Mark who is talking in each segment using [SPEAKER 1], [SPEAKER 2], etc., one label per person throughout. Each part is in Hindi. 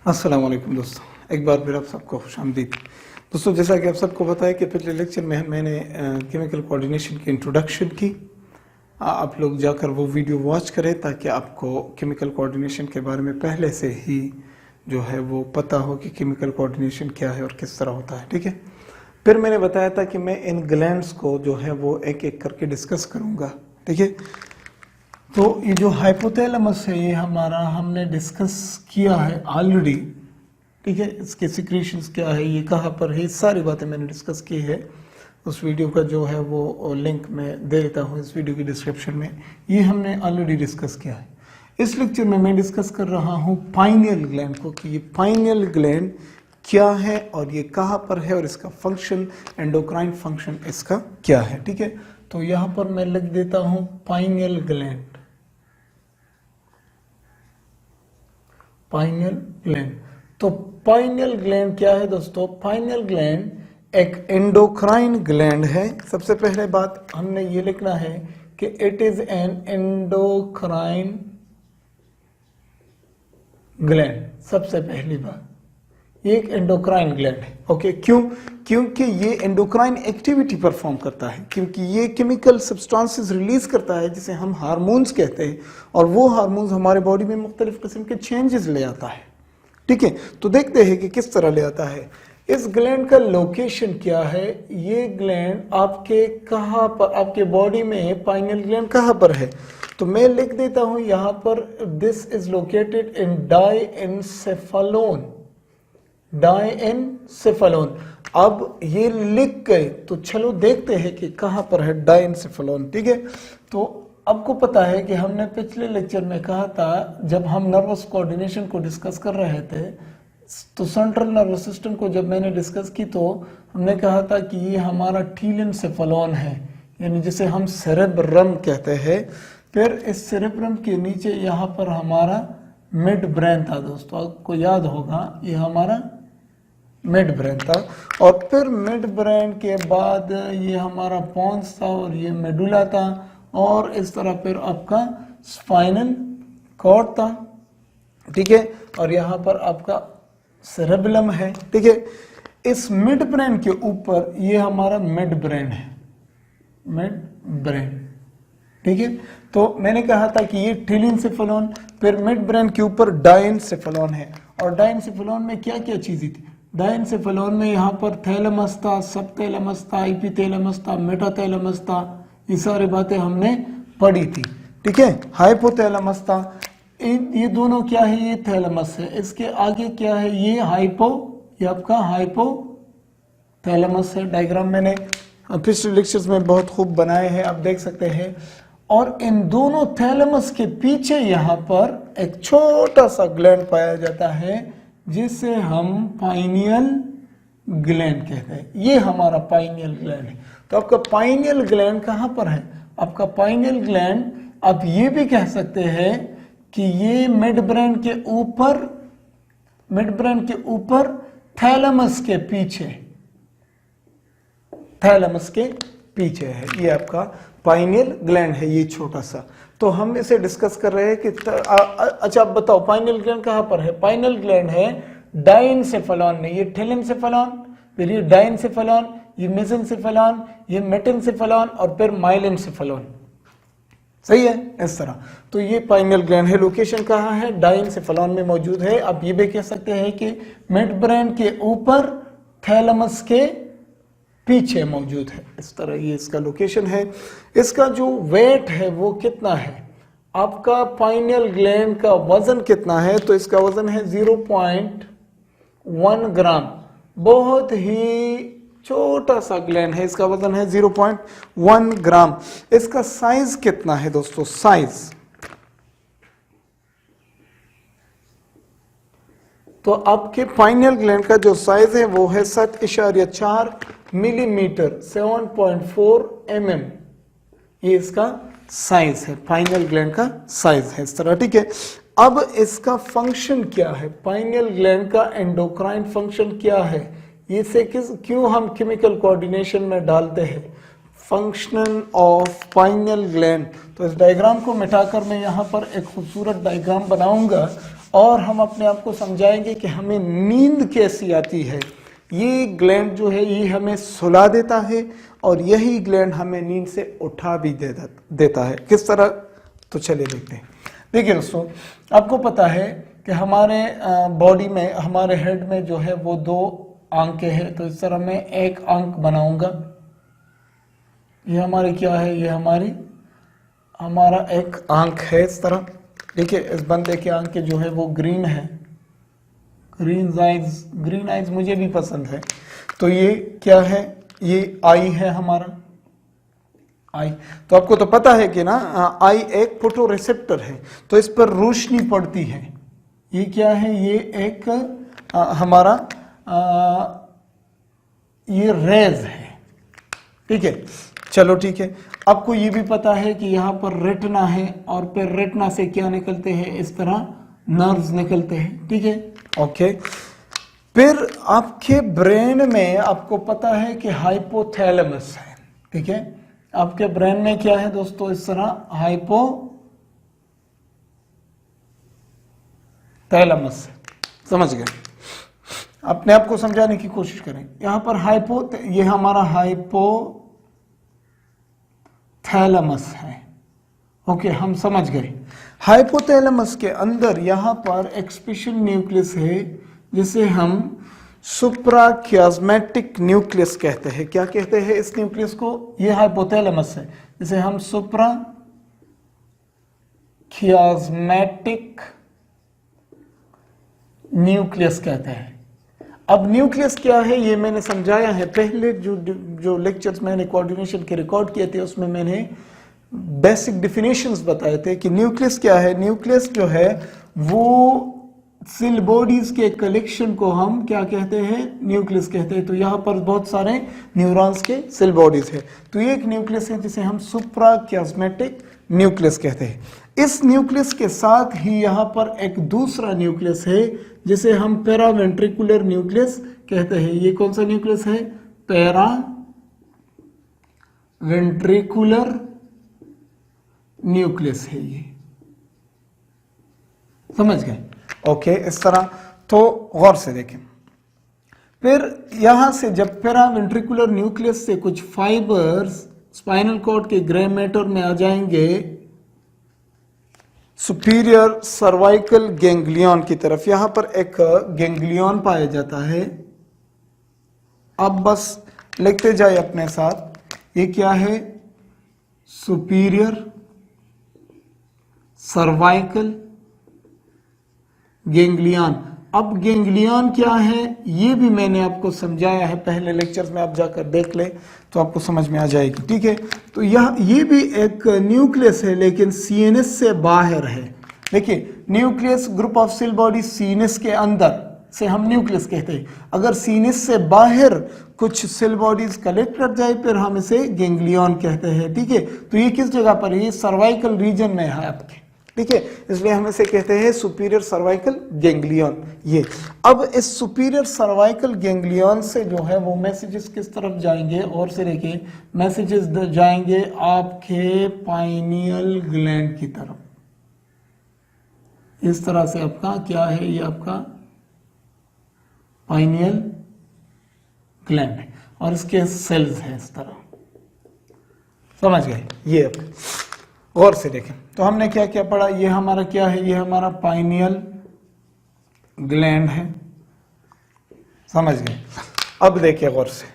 [SPEAKER 1] अस्सलाम वालेकुम दोस्तों, एक बार फिर आप सबको खुशामदीद। दोस्तों, जैसा कि आप सबको पता है कि पिछले लेक्चर में मैंने केमिकल कोऑर्डिनेशन की इंट्रोडक्शन की। आप लोग जाकर वो वीडियो वॉच करें ताकि आपको केमिकल कोऑर्डिनेशन के बारे में पहले से ही जो है वो पता हो कि केमिकल कोऑर्डिनेशन क्या है और किस तरह होता है। ठीक है। फिर मैंने बताया था कि मैं इन ग्लैंड्स को जो है वो एक एक करके डिस्कस करूँगा। ठीक है। तो ये जो हाइपोथैलेमस है ये हमारा हमने डिस्कस किया है ऑलरेडी। ठीक है। इसके सिक्रीशंस क्या है, ये कहाँ पर है, सारी बातें मैंने डिस्कस की है। उस वीडियो का जो है वो लिंक मैं दे देता हूँ इस वीडियो की डिस्क्रिप्शन में। ये हमने ऑलरेडी डिस्कस किया है। इस लेक्चर में मैं डिस्कस कर रहा हूँ पाइनियल ग्लैंड को, कि ये पाइनियल ग्लैंड क्या है और ये कहाँ पर है और इसका फंक्शन, एंडोक्राइन फंक्शन इसका क्या है। ठीक है। तो यहाँ पर मैं लिख देता हूँ पाइनियल ग्लैंड। Pineal gland. तो पाइनियल ग्लैंड क्या है दोस्तों? पाइनियल ग्लैंड एक एंडोक्राइन ग्लैंड है। सबसे पहले बात हमने ये लिखना है कि it is an endocrine gland. सबसे पहली बात, ये एक एंडोक्राइन ग्लैंड है। ओके, क्यों? क्योंकि ये एंडोक्राइन एक्टिविटी परफॉर्म करता है, क्योंकि ये केमिकल सब्सटेंसेस रिलीज करता है जिसे हम हार्मोन्स कहते हैं, और वो हार्मोन्स हमारे बॉडी में मुख्तलिफ किस्म के चेंजेस ले आता है। ठीक है। तो देखते हैं कि किस तरह ले आता है। इस ग्लैंड का लोकेशन क्या है? ये ग्लैंड आपके कहाँ पर, आपके बॉडी में पाइनियल ग्लैंड कहाँ पर है? तो मैं लिख देता हूँ यहाँ पर, दिस इज लोकेटेड इन डाइएन्सेफेलोन। डाइएन्सेफेलोन। अब ये लिख गए तो चलो देखते हैं कि कहाँ पर है डाइएन्सेफेलोन। ठीक है। तो आपको पता है कि हमने पिछले लेक्चर में कहा था, जब हम नर्वस कोऑर्डिनेशन को डिस्कस कर रहे थे, तो सेंट्रल नर्वस सिस्टम को जब मैंने डिस्कस की तो हमने कहा था कि ये हमारा टीलेन्सेफेलोन है, यानी जिसे हम सेरेब्रम कहते हैं। फिर इस सेरेब्रम के नीचे यहाँ पर हमारा मिड ब्रेन था। दोस्तों, आपको याद होगा ये हमारा मिड ब्रेन था। और फिर मिड ब्रेन के बाद ये हमारा पोन्स था और ये मेडुला था, और इस तरह फिर आपका स्पाइनल कॉर्ड था। ठीक है। और यहाँ पर आपका सेरेबेलम है। ठीक है। इस मिड ब्रेन के ऊपर ये हमारा मिड ब्रेन है, मिड ब्रेन। ठीक है। तो मैंने कहा था कि ये टीलेन्सेफेलोन, फिर मिड ब्रेन के ऊपर डाइएन्सेफेलोन है। और डाइएन्सेफेलोन में क्या क्या चीजें थी? डाइएन्सेफेलोन में यहाँ पर थैलेमस था, सबथैलेमस था, एपिथैलेमस था, मेटाथैलेमस था। ये सारी बातें हमने पढ़ी थी। ठीक है। हाइपोथैलेमस था। ये दोनों क्या है? ये थैलेमस है। इसके आगे क्या है? ये ये आपका हाइपोथैलेमस है। डायग्राम मैंने पिछले लेक्चर्स में बहुत खूब बनाए हैं, आप देख सकते हैं। और इन दोनों थैलेमस के पीछे यहाँ पर एक छोटा सा ग्लैंड पाया जाता है जिसे हम पाइनियल ग्लैंड कहते हैं। ये हमारा पाइनियल ग्लैंड है। तो आपका पाइनियल ग्लैंड कहाँ पर है? आपका पाइनियल ग्लैंड, आप ये भी कह सकते हैं कि ये मिड ब्रेन के ऊपर थैलेमस के पीछे, थैलेमस के पीछे है। ये आपका पाइनियल ग्लैंड है, ये छोटा सा। तो हम इसे डिस्कस कर रहे हैं कि अच्छा आप बताओ पाइनियल ग्लैंड कहाँ पर है? पाइनियल ग्लैंड है डाइएन्सेफेलोन में। ये टीलेन्सेफेलोन, फिर ये डाइएन्सेफेलोन, ये मेसेन्सेफेलोन, ये मेटेन्सेफेलोन, और फिर माइलेन्सेफेलोन। सही है इस तरह। तो ये पाइनियल ग्लैंड है। लोकेशन कहाँ है? डाइएन्सेफेलोन में मौजूद है। आप ये भी कह सकते हैं कि मिड ब्रेन के ऊपर थैलेमस के पीछे मौजूद है। इस तरह ये इसका लोकेशन है। इसका जो वेट है वो कितना है? आपका पाइनियल ग्लैंड का वजन कितना है? तो इसका वजन है 0.1 ग्राम। बहुत ही छोटा सा ग्लैंड है, इसका वजन है 0.1 ग्राम। इसका साइज कितना है दोस्तों? साइज तो आपके पाइनियल ग्लैंड का जो साइज है वो है 7.4 मिलीमीटर, 7.4 mm। ये इसका साइज है, पाइनियल ग्लैंड का साइज है इस तरह। ठीक है। अब इसका फंक्शन क्या है? पाइनियल ग्लैंड का एंडोक्राइन फंक्शन क्या है? इसे क्यों हम केमिकल कोऑर्डिनेशन में डालते हैं? Function of pineal gland. तो इस डायग्राम को मिटाकर मैं यहाँ पर एक खूबसूरत डायग्राम बनाऊंगा और हम अपने आप को समझाएंगे कि हमें नींद कैसी आती है। ये ग्लैंड जो है ये हमें सुला देता है और यही ग्लैंड हमें नींद से उठा भी देता है। किस तरह, तो चलिए देखते हैं। देखिए दोस्तों, आपको पता है कि हमारे बॉडी में, हमारे हेड में जो है वो 2 आंखें हैं। तो इस तरह मैं एक आंख बनाऊंगा, ये हमारी क्या है, ये हमारा एक आंख है इस तरह। देखिए इस बंदे की आंखें जो है वो ग्रीन है, ग्रीन आइज मुझे भी पसंद है। तो ये क्या है, ये आई है हमारा आई। तो आपको तो पता है कि ना आई एक फोटो रिसेप्टर है, तो इस पर रोशनी पड़ती है। ये क्या है, ये एक हमारा ये रेज है, ठीक है। चलो ठीक है, आपको ये भी पता है कि यहाँ पर रेटिना है और फिर रेटिना से क्या निकलते हैं, इस तरह नर्व्स निकलते हैं, ठीक है, ओके। फिर आपके ब्रेन में आपको पता है कि हाइपोथैलेमस है, ठीक है। आपके ब्रेन में क्या है दोस्तों, इस तरह हाइपोथैलेमस, समझ गए। अपने आप को समझाने की कोशिश करें। यहां पर ये हमारा हाइपोथैलेमस है, ओके, हम समझ गए। हाइपोथैलेमस के अंदर यहां पर एक स्पेशल न्यूक्लियस है जिसे हम सुप्राकियास्मेटिक न्यूक्लियस कहते हैं। क्या कहते हैं इस न्यूक्लियस को, ये हाइपोथैलेमस है जिसे हम सुप्राकियास्मेटिक न्यूक्लियस कहते हैं। अब न्यूक्लियस क्या है ये मैंने समझाया है पहले, जो लेक्चर्स मैंने कोऑर्डिनेशन के रिकॉर्ड किए थे उसमें मैंने बेसिक डिफिनेशंस बताए थे कि न्यूक्लियस क्या है। न्यूक्लियस जो है वो सेल बॉडीज के कलेक्शन को हम क्या कहते हैं, न्यूक्लियस कहते हैं। तो यहाँ पर बहुत सारे न्यूरॉन्स के सेल बॉडीज है, तो ये एक न्यूक्लियस है जिसे हम सुप्राकियास्मेटिक न्यूक्लियस कहते हैं। इस न्यूक्लियस के साथ ही यहाँ पर एक दूसरा न्यूक्लियस है जिसे हम पैरावेंट्रिकुलर न्यूक्लियस कहते हैं। ये कौन सा न्यूक्लियस है, पैरावेंट्रिकुलर न्यूक्लियस है ये, समझ गए, ओके। इस तरह तो गौर से देखें। फिर यहां से जब पैरावेंट्रिकुलर न्यूक्लियस से कुछ फाइबर्स स्पाइनल कॉर्ड के ग्रे मैटर में आ जाएंगे सुपीरियर सर्वाइकल गैंग्लियन की तरफ, यहां पर एक गैंग्लियन पाया जाता है। अब बस लिखते जाए अपने साथ, ये क्या है, सुपीरियर सर्वाइकल गैंग्लियन। अब गैंग्लियन क्या है ये भी मैंने आपको समझाया है पहले लेक्चर्स में, आप जाकर देख ले तो आपको समझ में आ जाएगी, ठीक है। तो ये भी एक न्यूक्लियस है लेकिन सीएनएस से बाहर है। देखिए nucleus group of cell body CNS के अंदर से हम न्यूक्लियस कहते हैं। अगर सीएनएस से बाहर कुछ सेल बॉडीज कलेक्ट कर जाए फिर हम इसे गैंग्लियन कहते हैं, ठीक है। तो ये किस जगह पर है, ये सर्वाइकल रीजन में है आपके, ठीक है, इसलिए हम इसे कहते हैं सुपीरियर सर्वाइकल गैंग्लियन। ये अब इस सुपीरियर सर्वाइकल गैंग्लियन से जो है वो मैसेजेस किस तरफ जाएंगे, और से देखिए मैसेजेस जाएंगे आपके पाइनियल ग्लैंड की तरफ। इस तरह से आपका क्या है, ये आपका पाइनियल ग्लैंड है और इसके सेल्स हैं इस तरह, समझ गए। ये गौर से देखें तो हमने क्या क्या पढ़ा, ये हमारा क्या है, ये हमारा पाइनियल ग्लैंड है, समझ गए। अब देखिए गौर से,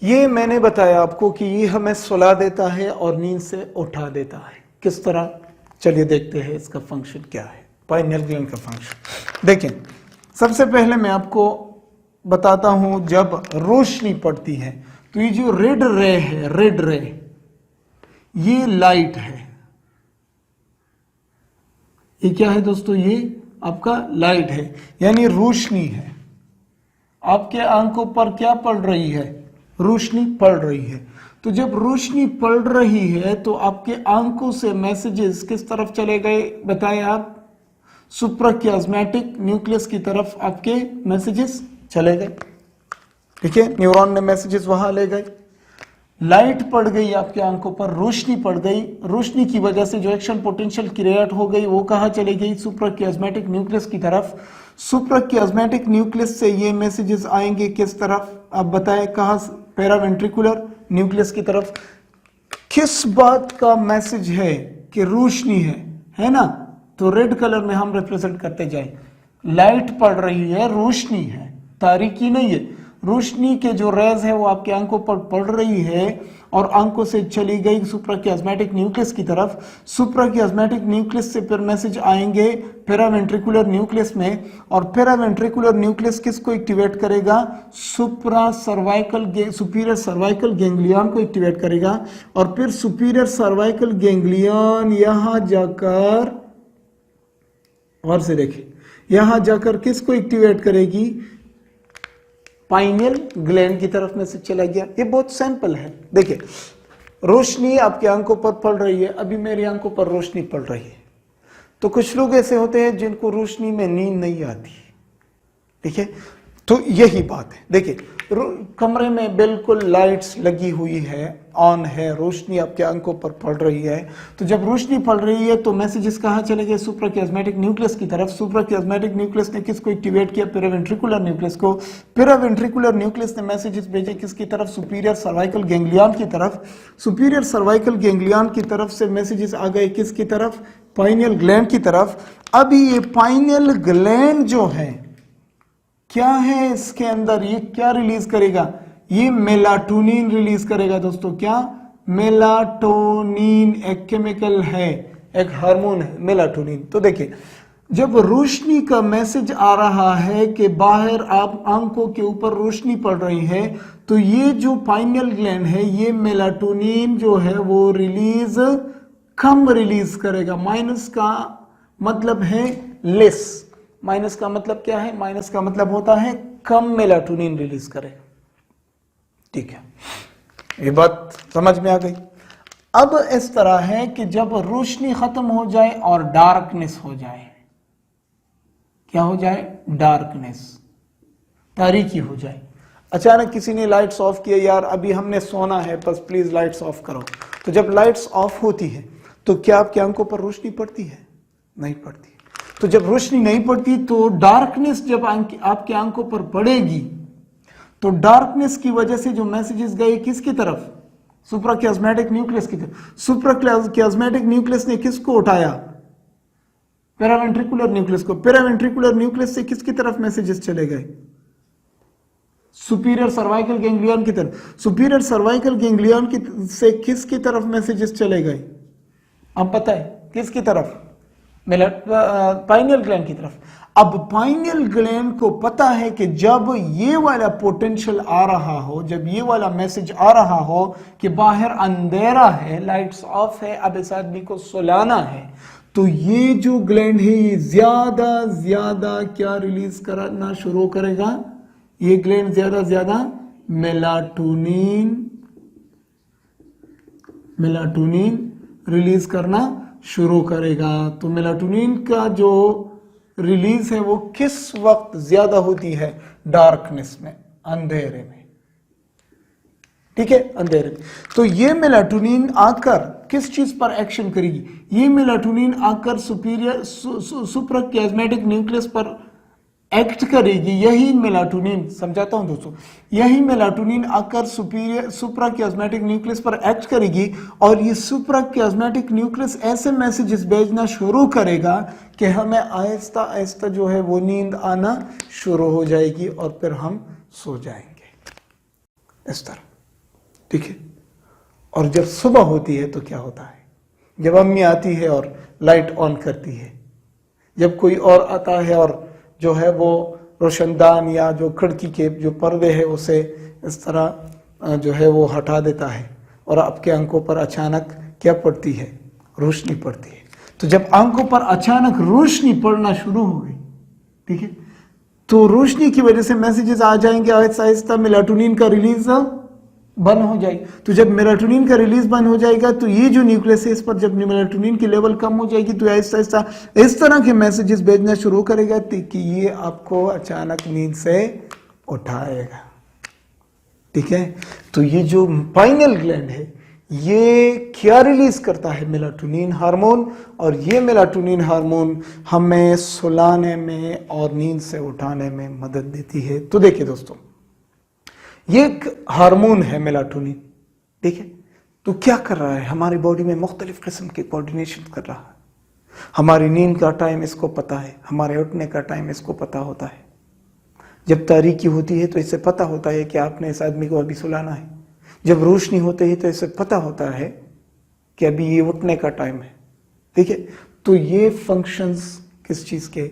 [SPEAKER 1] ये मैंने बताया आपको कि ये हमें सुला देता है और नींद से उठा देता है। किस तरह, चलिए देखते हैं इसका फंक्शन क्या है, पाइनियल ग्लैंड का फंक्शन। देखिए सबसे पहले मैं आपको बताता हूं, जब रोशनी पड़ती है तो ये जो रेड रे है, रेड रे ये लाइट है। ये क्या है दोस्तों, ये आपका लाइट है यानी रोशनी है। आपके आंखों पर क्या पड़ रही है, रोशनी पड़ रही है। तो जब रोशनी पड़ रही है तो आपके आंखों से मैसेजेस किस तरफ चले गए बताएं आप, सुप्राकियास्मेटिक न्यूक्लियस की तरफ आपके मैसेजेस चले गए, ठीक है। न्यूरॉन ने मैसेजेस वहां ले गए। लाइट पड़ गई आपकी आंखों पर, रोशनी पड़ गई, रोशनी की वजह से जो एक्शन पोटेंशियल क्रिएट हो गई वो कहाँ चली गई, सुप्राकियास्मेटिक न्यूक्लियस की तरफ। सुप्राकियास्मेटिक न्यूक्लियस से ये मैसेजेस आएंगे किस तरफ, आप बताएं कहाँ, पैरावेंट्रिकुलर न्यूक्लियस की तरफ। किस बात का मैसेज है कि रोशनी है ना, तो रेड कलर में हम रिप्रेजेंट करते जाए, लाइट पड़ रही है, रोशनी है, तारीकी नहीं है, रोशनी के जो रेज है वो आपकी आंखों पर पड़ रही है और आंखों से चली गई सुप्राकियास्मेटिक न्यूक्लियस की तरफ। सुप्राकियास्मेटिक न्यूक्लियस से फिर मैसेज आएंगे पैरावेंट्रिकुलर न्यूक्लियस में, और पैरावेंट्रिकुलर न्यूक्लियस किसको एक्टिवेट करेगा, सुपीरियर सर्वाइकल गैंग्लियन को एक्टिवेट करेगा, और फिर सुपीरियर सर्वाइकल गैंग्लियन यहां जाकर, और से देखिए यहां जाकर किसको एक्टिवेट करेगी, पाइनियल ग्लैंड की तरफ में से चला गया। ये बहुत सिंपल है। देखिए रोशनी आपकी आंखों पर पड़ रही है, अभी मेरी आंखों पर रोशनी पड़ रही है, तो कुछ लोग ऐसे होते हैं जिनको रोशनी में नींद नहीं आती, ठीक है, तो यही बात है। देखिए कमरे में बिल्कुल लाइट्स लगी हुई है, ऑन है, रोशनी आपके आंखों पर पड़ रही है, तो जब रोशनी पड़ रही है तो मैसेजेस कहाँ चले गए, सुप्राकियास्मेटिक न्यूक्लियस की तरफ। सुप्राकियास्मेटिक न्यूक्लियस ने किसको एक्टिवेट किया, पैरावेंट्रिकुलर न्यूक्लियस को। पैरावेंट्रिकुलर न्यूक्लियस ने मैसेजेस भेजे किसकी तरफ, सुपीरियर सर्वाइकल गैंग्लियन की तरफ। सुपीरियर सर्वाइकल गैंग्लियन की तरफ से मैसेजेस आ गए किसकी तरफ, पाइनियल ग्लैंड की तरफ। अभी ये पाइनियल ग्लैंड जो है क्या है, इसके अंदर ये क्या रिलीज करेगा, ये मेलाटोनिन रिलीज करेगा दोस्तों। क्या, मेलाटोनिन एक केमिकल है, एक हार्मोन है मेलाटोनिन। तो देखिए जब रोशनी का मैसेज आ रहा है कि बाहर आप आंखों के ऊपर रोशनी पड़ रही है, तो ये जो पाइनियल ग्लैंड है ये मेलाटोनिन जो है वो रिलीज कम रिलीज करेगा। माइनस का मतलब है लेस, माइनस का मतलब क्या है, माइनस का मतलब होता है कम मेलाटोनिन रिलीज करे, ठीक है, ये बात समझ में आ गई। अब इस तरह है कि जब रोशनी खत्म हो जाए और डार्कनेस हो जाए, क्या हो जाए, डार्कनेस, तारीकी हो जाए, अचानक किसी ने लाइट्स ऑफ किया, यार अभी हमने सोना है बस प्लीज लाइट्स ऑफ करो, तो जब लाइट्स ऑफ होती है तो क्या आपकी आंखों पर रोशनी पड़ती है, नहीं पड़ती। तो जब रोशनी नहीं पड़ती तो डार्कनेस जब आपकी आंखों पर पड़ेगी, तो डार्कनेस की वजह से जो मैसेजेस गए किसकी तरफ, सुप्राकियास्मेटिक न्यूक्लियस की तरफ। सुप्राकियास्मेटिक न्यूक्लियस ने किसको उठाया, पैरावेंट्रिकुलर न्यूक्लियस को। पैरावेंट्रिकुलर न्यूक्लियस से किसकी तरफ मैसेजेस चले गए, सुपीरियर सर्वाइकल गैंग्लियन की तरफ। सुपीरियर सर्वाइकल गैंग्लियन की से किसकी तरफ मैसेजेस चले गए, अब पता है किसकी तरफ, पाइनियल ग्लैंड की तरफ। अब पाइनियल ग्लैंड को पता है कि जब ये वाला पोटेंशियल आ रहा हो, जब ये वाला मैसेज आ रहा हो कि बाहर अंधेरा है, लाइट्स ऑफ है, अब इस आदमी को सुलाना है, तो ये जो ग्लैंड है ये ज्यादा क्या रिलीज करना शुरू करेगा, ये ग्लैंड ज्यादा मेलाटोनिन रिलीज करना शुरू करेगा। तो मेलाटोनिन का जो रिलीज है वो किस वक्त ज्यादा होती है, डार्कनेस में, अंधेरे में, ठीक है, अंधेरे में। तो ये मेलाटोनिन आकर किस चीज पर एक्शन करेगी, ये मेलाटोनिन आकर सुप्राकियास्मेटिक न्यूक्लियस पर एक्ट करेगी। यही मेलाटोनिन, समझाता हूं दोस्तों, यही मेलाटोनिन आकर सुप्राकियास्मेटिक न्यूक्लियस पर एक्ट करेगी, और ये सुप्राकियास्मेटिक न्यूक्लियस ऐसे मैसेजेस भेजना शुरू करेगा कि हमें आहिस्ता आहिस्ता जो है वो नींद आना शुरू हो जाएगी और फिर हम सो जाएंगे, इस तरह, ठीक है। और जब सुबह होती है तो क्या होता है, जब अम्मी आती है और लाइट ऑन करती है, जब कोई और आता है और जो है वो रोशनदान या जो खिड़की के जो पर्दे है उसे इस तरह जो है वो हटा देता है, और आपके आंखों पर अचानक क्या पड़ती है, रोशनी पड़ती है। तो जब आंखों पर अचानक रोशनी पड़ना शुरू हो गई, ठीक है, तो रोशनी की वजह से मैसेजेस आ जाएंगे, आहिस्ता आहिस्ता मेलाटोनिन का रिलीज बंद हो जाएगी। तो जब मेलाटोनिन का रिलीज बंद हो जाएगा तो ये जो न्यूक्लियस है इस पर जब मेलाटोनिन की लेवल कम हो जाएगी तो आहिस्ता आहिस्ता इस तरह के मैसेजेस भेजना शुरू करेगा कि ये आपको अचानक नींद से उठाएगा। ठीक है। तो ये जो पाइनियल ग्लैंड है ये क्या रिलीज करता है? मेलाटोनिन हार्मोन, और ये मेलाटोनिन हार्मोन हमें सुलाने में और नींद से उठाने में मदद देती है। तो देखिए दोस्तों, ये एक हार्मोन है मेलाटोनिन, ठीक है। तो क्या कर रहा है? हमारी बॉडी में मुख्तलिफ किस्म के कोऑर्डिनेशन कर रहा है। हमारी नींद का टाइम इसको पता है, हमारे उठने का टाइम इसको पता होता है। जब तारीकी होती है तो इसे पता होता है कि आपने इस आदमी को अभी सुलाना है। जब रोशनी होती है तो इसे पता होता है कि अभी ये उठने का टाइम है, ठीक है। तो ये फंक्शंस किस चीज के?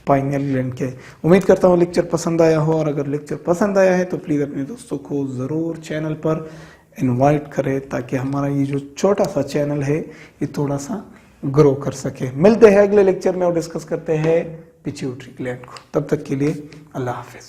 [SPEAKER 1] पाइनियल ग्लैंड के। उम्मीद करता हूँ लेक्चर पसंद आया हो, और अगर लेक्चर पसंद आया है तो प्लीज अपने दोस्तों को जरूर चैनल पर इनवाइट करें, ताकि हमारा ये जो छोटा सा चैनल है ये थोड़ा सा ग्रो कर सके। मिलते हैं अगले लेक्चर में और डिस्कस करते हैं पिट्यूटरी ग्लैंड को। तब तक के लिए अल्लाह हाफिज।